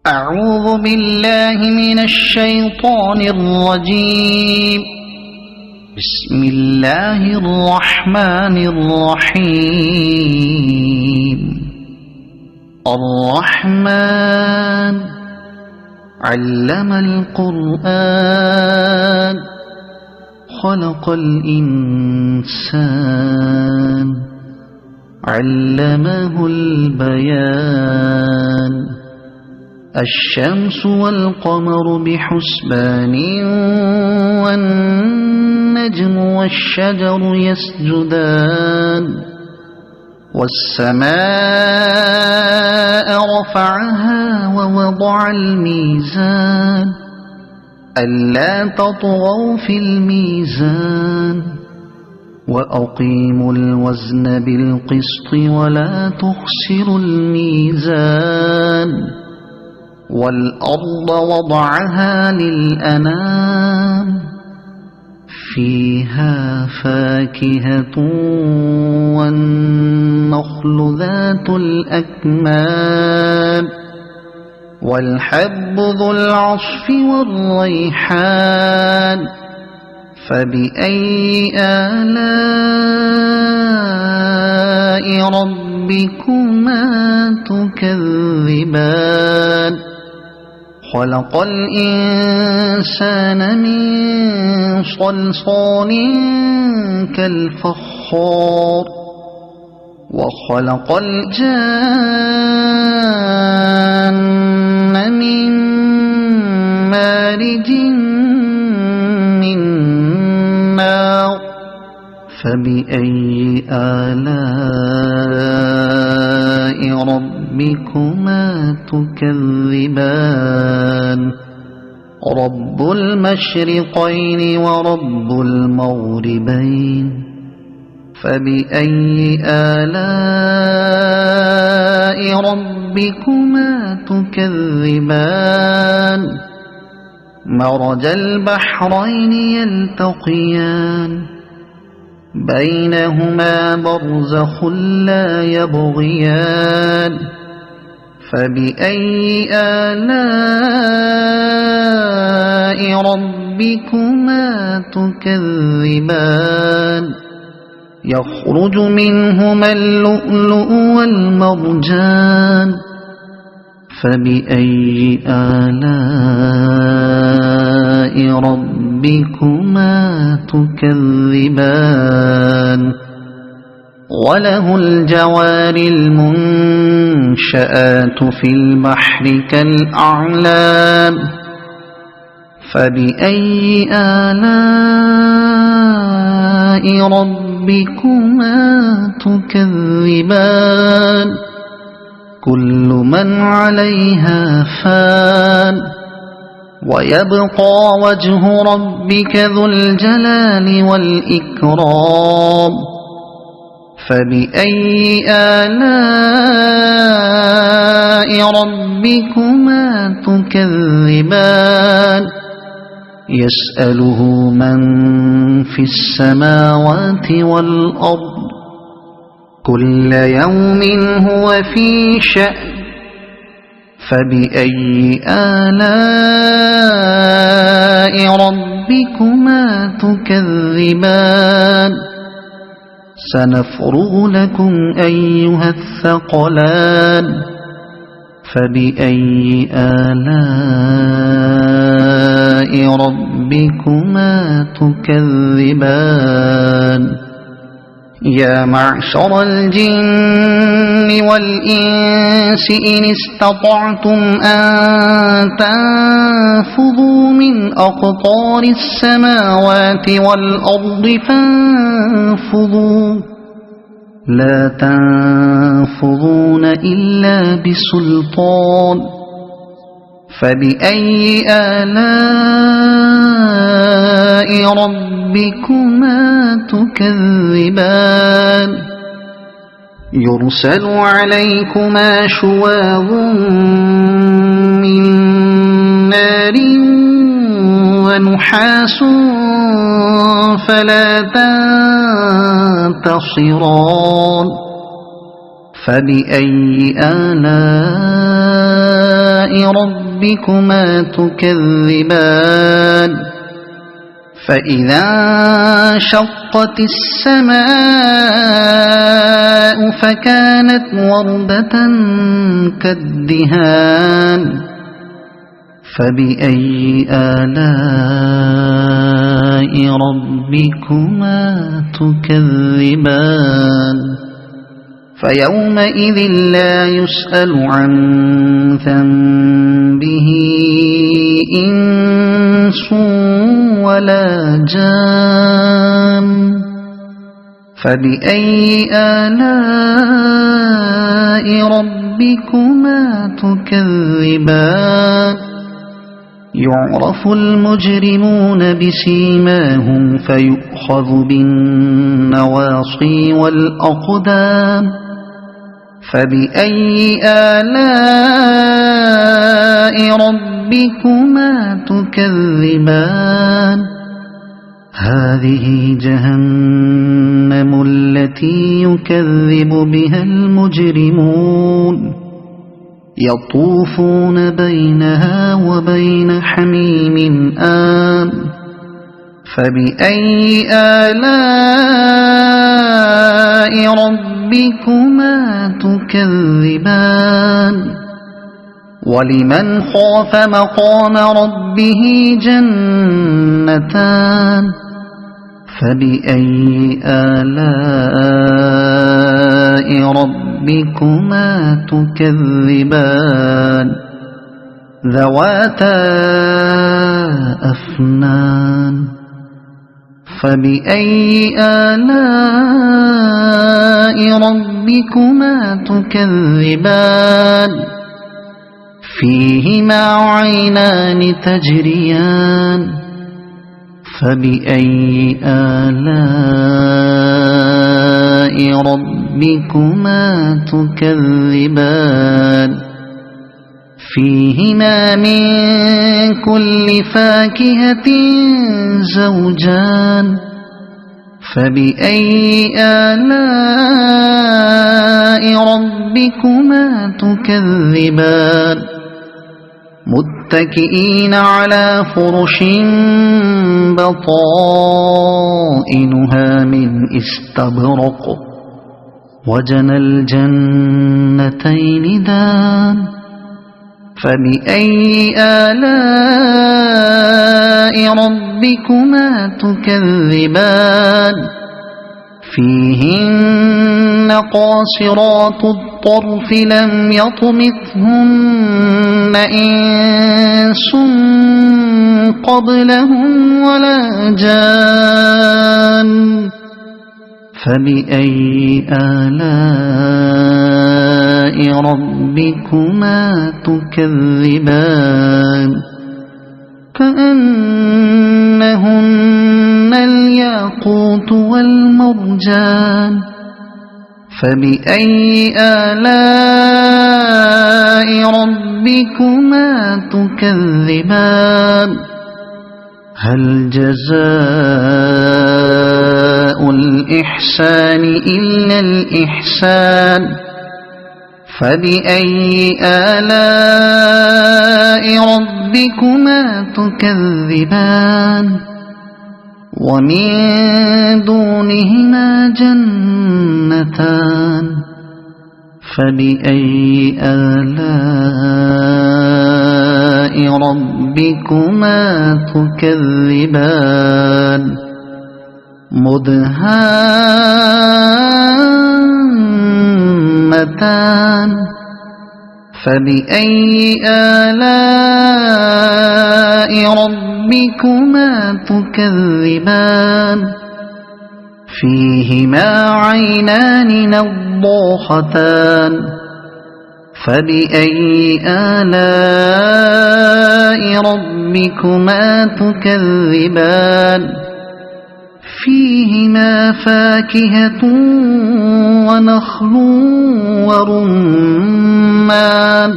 أعوذ بالله من الشيطان الرجيم. بسم الله الرحمن الرحيم. الرحمن علم القرآن خلق الإنسان علمه البيان. الشمس والقمر بحسبان والنجم والشجر يسجدان. والسماء رفعها ووضع الميزان ألا تطغوا في الميزان وأقيموا الوزن بالقسط ولا تخسروا الميزان. والأرض وضعها للأنام فيها فاكهة والنخل ذات الأكمام والحب ذو العصف والريحان. فبأي آلاء ربكما تكذبان. خلق الإنسان من صلصال كالفخار وخلق الجان من مارج من نار. فبأي آلاء ربكما تكذبان. رب المشرقين ورب المغربين. فبأي آلاء ربكما تكذبان. مرج البحرين يلتقيان بينهما برزخ لا يبغيان. فبأي آلاء ربكما تكذبان. يخرج منهما اللؤلؤ والمرجان. فبأي آلاء ربكما تكذبان. وله الجوار المنشآت في البحر كالأعلام. فبأي آلاء ربكما تكذبان. كل من عليها فان ويبقى وجه ربك ذو الجلال والإكرام. فبأي آلاء ربكما تكذبان. يسأله من في السماوات والأرض كل يوم هو في شأن. فبأي آلاء ربكما تكذبان. سنفرغ لكم أيها الثقلان. فبأي آلاء ربكما تكذبان. يا معشر الجن والإنس إن استطعتم أن تنفذوا من أقطار السماوات والأرض فانفذوا لا تنفذون إلا بسلطان. فبأي آلاء ربكما تكذبان. يرسل عليكما شواظ من نار ونحاس فلا تنتصران. فبأي آلاء ربكما تكذبان فإذا انشقت السماء فكانت وردة كالدهان فبأي آلاء ربكما تكذبان فيومئذ لا يسأل عن ذنبه إنس ولا جان فبأي آلاء ربكما تكذبان يعرف المجرمون بسيماهم فيؤخذ بالنواصي والأقدام فبأي آلاء ربكما تكذبان هذه جهنم التي يكذب بها المجرمون يطوفون بينها وبين حميم آن فبأي آلاء ربكما تكذبان ولمن خاف مقام ربه جنتان فبأي آلاء ربكما تكذبان ذواتا أفنان فبأي آلاء ربكما تكذبان فيهما عينان تجريان فبأي آلاء ربكما تكذبان فيهما من كل فاكهة زوجان فبأي آلاء ربكما تكذبان متكئين على فرش بطائنها من استبرق وجنى الجنتين دان فبأي آلاء ربكما تكذبان فيهن قاصرات الطرف لم يطمثهن إنس قبلهم ولا جان فبأي آلاء ربكما تكذبان كأنهن الياقوت والمرجان فبأي آلاء ربكما تكذبان هل جزاء الإحسان إلا الإحسان فبأي آلاء ربكما تكذبان ومن دونهما جنتان فبأي آلاء ربكما تكذبان مدهامتان فبأي آلاء ربكما تكذبان فيهما عينان نضاختان فبأي آلاء ربكما تكذبان فيهما فاكهة ونخل ورمان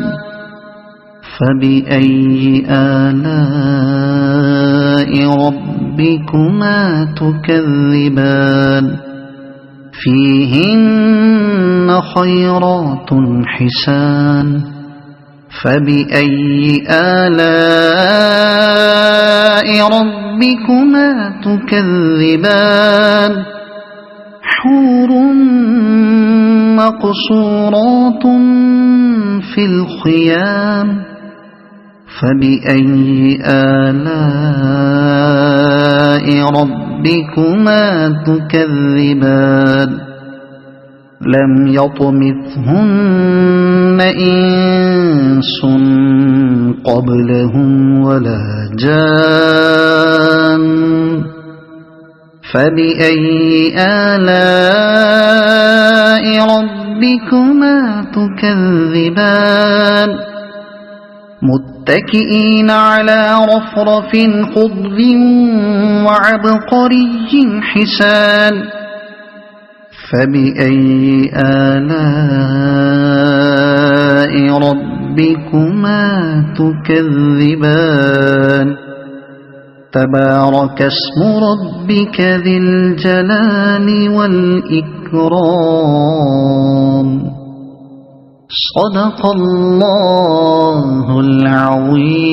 فبأي آلاء ربكما تكذبان فيهن خيرات حسان فبأي آلاء ربكما تكذبان حور مقصورات في الخيام فبأي آلاء ربكما تكذبان لم يطمثهن إنس قبلهم ولا جان فبأي آلاء ربكما تكذبان متكئين على رفرف خضر وعبقري حسان فبأي آلاء ربكما تكذبان تبارك اسم ربك ذي الجلال والإكرام صدق الله العظيم